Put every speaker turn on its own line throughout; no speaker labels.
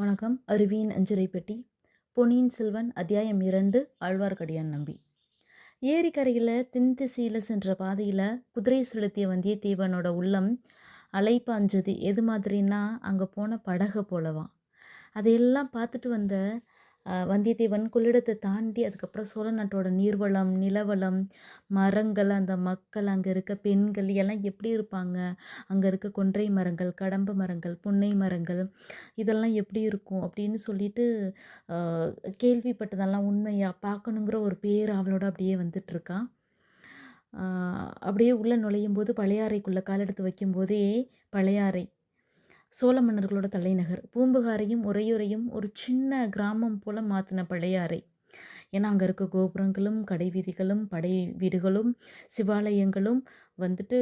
வணக்கம். அருவியின் அஞ்சரை பெட்டி. பொன்னியின் செல்வன் அத்தியாயம் 2. ஆழ்வார்க்கடியான் நம்பி. ஏரிக்கரையில் தென்திசையில் சென்ற பாதையில் குதிரை செலுத்திய வந்தியத்தேவனோட உள்ளம் அலைப்பாஞ்சது. எது மாதிரின்னா, அங்கே போன படகு போலவாம். அதையெல்லாம் பார்த்துட்டு வந்த வந்தியத்தேவன் கொள்ளிடத்தை தாண்டி அதுக்கப்புறம் சோழ நாட்டோட நீர்வளம், நிலவளம், மரங்கள், அந்த மக்கள், அங்கே இருக்க பெண்கள் எல்லாம் எப்படி இருப்பாங்க, அங்கே இருக்க கொன்றை மரங்கள், கடம்பு மரங்கள், புன்னை மரங்கள், இதெல்லாம் எப்படி இருக்கும் அப்படின்னு சொல்லிட்டு கேள்விப்பட்டதெல்லாம் உண்மையாக பார்க்கணுங்கிற ஒரு பேராவலோட அப்படியே வந்துட்டுருக்கான். அப்படியே உள்ளே நுழையும் போது பழையாறைக்குள்ளே காலெடுத்து வைக்கும்போதே பழையாறை சோழ மன்னர்களோட தலைநகர். பூம்புகாரையும் உறையூரையும் ஒரு சின்ன கிராமம் போல் மாற்றின பழையாறை. ஏன்னா அங்கே இருக்க கோபுரங்களும் கடை வீதிகளும் படை வீடுகளும் சிவாலயங்களும் வந்துட்டு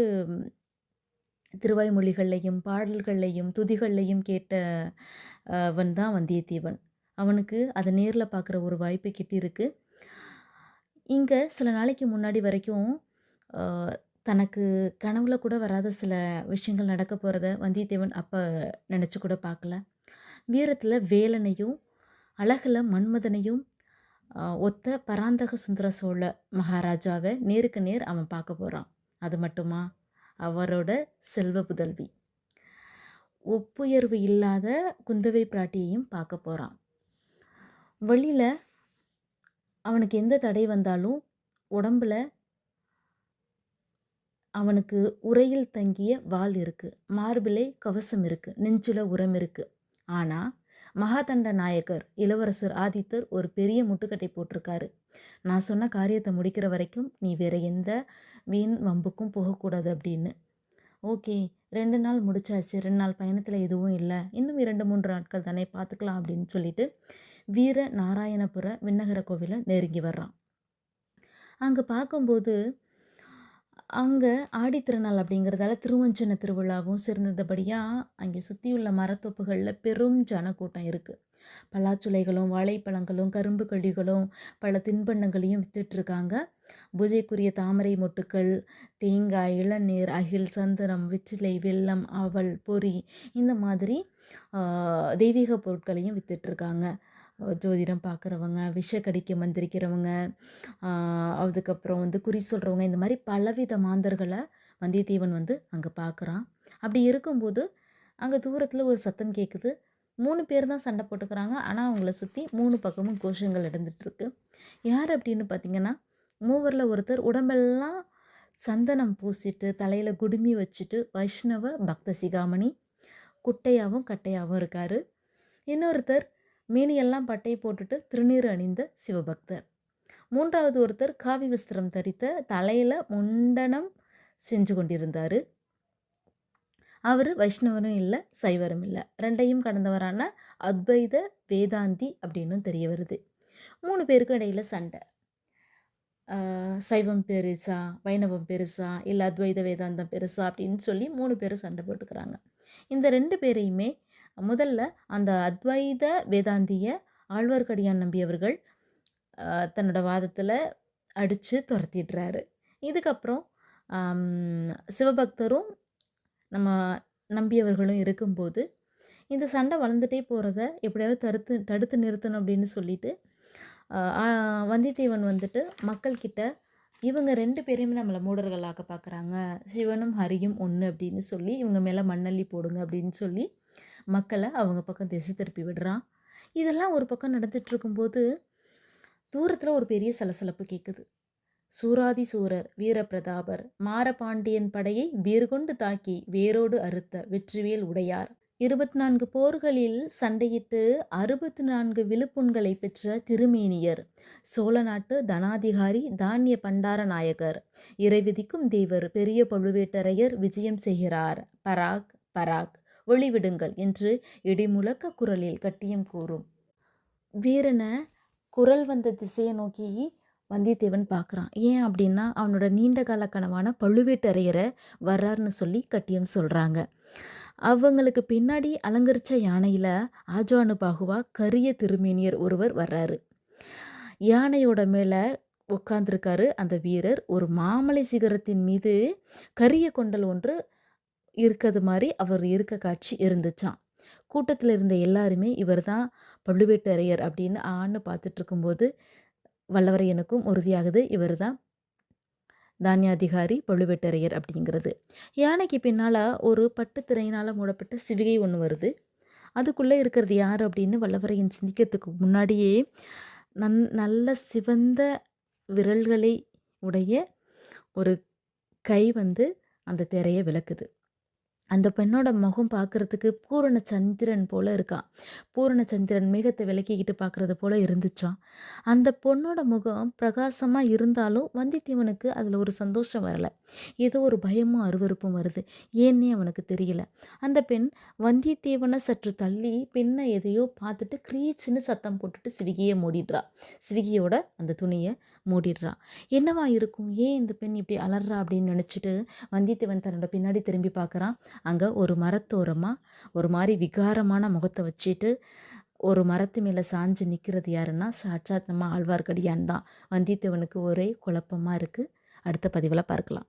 திருவாய்மொழிகள்லையும் பாடல்கள்லையும் துதிகள்லையும் கேட்டவன் தான் வந்தியத்தேவன். அவனுக்கு அதை நேரில் பார்க்குற ஒரு வாய்ப்பு கிட்டிருக்கு. இங்கே சில நாளைக்கு முன்னாடி வரைக்கும் தனக்கு கனவுல கூட வராத சில விஷயங்கள் நடக்க போகிறத வந்தியத்தேவன் அப்போ நினச்சி கூட பார்க்கல. வீரத்தில் வேலனையும் அழகில் மன்மதனையும் ஒத்த பராந்தக சுந்தர சோழ மகாராஜாவை நேருக்கு நேர் அவன் பார்க்க போகிறான். அது மட்டுமா, அவரோட செல்வ புதல்வி ஒப்புயர்வு இல்லாத குந்தவை பிராட்டியையும் பார்க்க போகிறான். வழியில் அவனுக்கு எந்த தடை வந்தாலும் உடம்புல அவனுக்கு உரையில் தங்கிய வாள் இருக்குது, மார்பிலே கவசம் இருக்குது, நெஞ்சில் உரம் இருக்குது. ஆனால் மகாதண்ட நாயக்கர் இளவரசர் ஆதித்தர் ஒரு பெரிய முட்டுக்கட்டை போட்டிருக்காரு. நான் சொன்ன காரியத்தை முடிக்கிற வரைக்கும் நீ வேறு எந்த வீண் வம்புக்கும் போகக்கூடாது அப்படின்னு. ஓகே, 2 நாள் முடிச்சாச்சு, 2 நாள் பயணத்தில் எதுவும் இல்லை, இன்னும் 2-3 நாட்கள் தானே, பார்த்துக்கலாம் அப்படின்னு சொல்லிட்டு வீர நாராயணபுர விண்ணகர கோவிலை நெருங்கி வர்றான். அங்கே பார்க்கும்போது அங்கே ஆடித்திருநாள் அப்படிங்கிறதால திருவஞ்சன திருவிழாவும் சிறந்தபடியாக அங்கே சுற்றியுள்ள மரத்தொப்புகளில் பெரும் ஜனக்கூட்டம் இருக்குது. பலாச்சுளைகளும் வாழைப்பழங்களும் கரும்பு கழிகளும் பல தின்பண்டங்களையும் வித்துட்ருக்காங்க. பூஜைக்குரிய தாமரை மொட்டுக்கள், தேங்காய், இளநீர், அகில், சந்தனம், வெற்றிலை, வெல்லம், அவல், பொரி, இந்த மாதிரி தெய்வீக பொருட்களையும் வித்துட்ருக்காங்க. ஜோதிடம் பார்க்குறவங்க, விஷக்கடிக்க மந்திரிக்கிறவங்க, அதுக்கப்புறம் குறி சொல்கிறவங்க, இந்த மாதிரி பலவித மாந்தர்களை வந்தியத்தேவன் அங்கே பார்க்குறான். அப்படி இருக்கும்போது அங்கே தூரத்தில் ஒரு சத்தம் கேட்குது. 3 பேர் தான் சண்டை போட்டுக்கிறாங்க. ஆனால் அவங்கள சுற்றி 3 பக்கமும் கோஷங்கள் நடந்துகிட்ருக்கு. யார் அப்படின்னு பார்த்தீங்கன்னா, மூவரில் ஒருத்தர் உடம்பெல்லாம் சந்தனம் பூசிட்டு தலையில் குடுமி வச்சுட்டு வைஷ்ணவ பக்த சிகாமணி, குட்டையாகவும் கட்டையாகவும் இருக்கார். இன்னொருத்தர் மேனியெல்லாம் பட்டை போட்டுட்டு திருநீர் அணிந்த சிவபக்தர். 3வது ஒருத்தர் காவி வஸ்திரம் தரித்த தலையில் முண்டனம் செஞ்சு கொண்டிருந்தார். அவர் வைஷ்ணவரும் இல்லை, சைவரும் இல்லை, 2யும் கடந்தவரான அத்வைத வேதாந்தி அப்படின்னு தெரிய வருது. 3 பேருக்கும் இடையில் சண்டை. சைவம் பெருசா, வைணவம் பெருசா, இல்லை அத்வைத வேதாந்தம் பெருசா அப்படின்னு சொல்லி 3 பேரும் சண்டை போட்டுக்கிறாங்க. இந்த 2 பேரையுமே முதல்ல அந்த அத்வைத வேதாந்திய ஆழ்வார்க்கடியான் நம்பி அவர்கள் தன்னோட வாதத்தில் அடித்து துரத்திடுறாரு. இதுக்கப்புறம் சிவபக்தரும் நம்ம நம்பியவர்களும் இருக்கும்போது இந்த சண்டை வளர்ந்துட்டே போகிறத எப்படியாவது தடுத்து நிறுத்தணும் அப்படின்னு சொல்லிட்டு வந்தியத்தேவன் மக்கள்கிட்ட இவங்க 2 பேரையுமே நம்மளை மூடர்களாக பார்க்குறாங்க, சிவனும் ஹரியும் ஒன்று அப்படின்னு சொல்லி இவங்க மேலே மண்ணள்ளி போடுங்க அப்படின்னு சொல்லி மக்களை அவங்க பக்கம் திசை திருப்பி விடுறான். இதெல்லாம் ஒரு பக்கம் நடந்துட்டு இருக்கும்போது தூரத்தில் ஒரு பெரிய சலசலப்பு கேட்குது. சூராதி சூரர் வீரபிரதாபர் மாரபாண்டியன் படையை வேர்கொண்டு தாக்கி வேரோடு அறுத்த வெற்றிவேல் உடையார் 24 போர்களில் சண்டையிட்டு 64 விழுப்புண்களை பெற்ற திருமேனியர், சோழ நாட்டு தனாதிகாரி தானிய பண்டார நாயகர், இறைவிதிக்கும் தேவர் பெரிய பழுவேட்டரையர் விஜயம் செய்கிறார், பராக் பராக், ஒளிவிடுங்கள் என்று இடிமுழக்க குரலில் கட்டியம் கூறும். வீரனை குரல் வந்த திசையை நோக்கி வந்தியத்தேவன் பார்க்குறான். ஏன் அப்படின்னா, அவனோட நீண்ட கால கனவான பழுவேட்டரையரை வர்றாருன்னு சொல்லி கட்டியம் சொல்கிறாங்க. அவங்களுக்கு பின்னாடி அலங்கரித்த யானையில் ஆஜானு பாகுவா கரிய திருமேனியர் ஒருவர் வர்றாரு. யானையோட மேலே உட்காந்துருக்காரு அந்த வீரர். ஒரு மாமலை சிகரத்தின் மீது கரிய கொண்டல் ஒன்று இருக்கிறது மாதிரி அவர் இருக்க காட்சி இருந்துச்சான். கூட்டத்தில் இருந்த எல்லாருமே இவர் தான் பழுவேட்டரையர் அப்படின்னு ஆன்னு பார்த்துட்டு இருக்கும்போது வல்லவரையனுக்கும் உறுதியாகுது இவர் தான் தானியாதிகாரி பழுவேட்டரையர் அப்படிங்கிறது. யானைக்கு பின்னால் ஒரு பட்டு திரையினால் மூடப்பட்ட சிவிகை ஒன்று வருது. அதுக்குள்ளே இருக்கிறது யார் அப்படின்னு வல்லவரையன் சிந்திக்கிறதுக்கு முன்னாடியே நல்ல சிவந்த விரல்களை உடைய ஒரு கை வந்து அந்த திரையை விளக்குது. அந்த பெண்ணோட முகம் பார்க்குறதுக்கு பூரண சந்திரன் போல் இருக்கான். பூரண சந்திரன் மேகத்தை விளக்கிக்கிட்டு பார்க்குறது போல் இருந்துச்சான். அந்த பொண்ணோட முகம் பிரகாசமாக இருந்தாலும் வந்தியத்தேவனுக்கு அதில் ஒரு சந்தோஷம் வரலை. ஏதோ ஒரு பயமும் அருவருப்பும் வருது. ஏன்னே அவனுக்கு தெரியல. அந்த பெண் வந்தியத்தேவனை சற்று தள்ளி பெண்ணை எதையோ பார்த்துட்டு க்ரீச்சுன்னு சத்தம் போட்டுட்டு சிவிகையை மூடிடுறா. சிவிகையோட அந்த துணியை மூடிடுறா. என்னவா இருக்கும், ஏன் இந்த பெண் இப்படி அலறா அப்படின்னு நினச்சிட்டு வந்தியத்தேவன் தன்னோட பின்னாடி திரும்பி பார்க்குறான். அங்கே ஒரு மரத்தோரமாக ஒரு மாதிரி விகாரமான முகத்தை வச்சுட்டு ஒரு மரத்து மேலே சாஞ்சு நிற்கிறது யாருன்னா சாட்சாத் நம்ம ஆழ்வார்க்கடியான் தான். வந்தியத்தேவனுக்கு ஒரே குழப்பமாக இருக்குது. அடுத்த பதிவில் பார்க்கலாம்.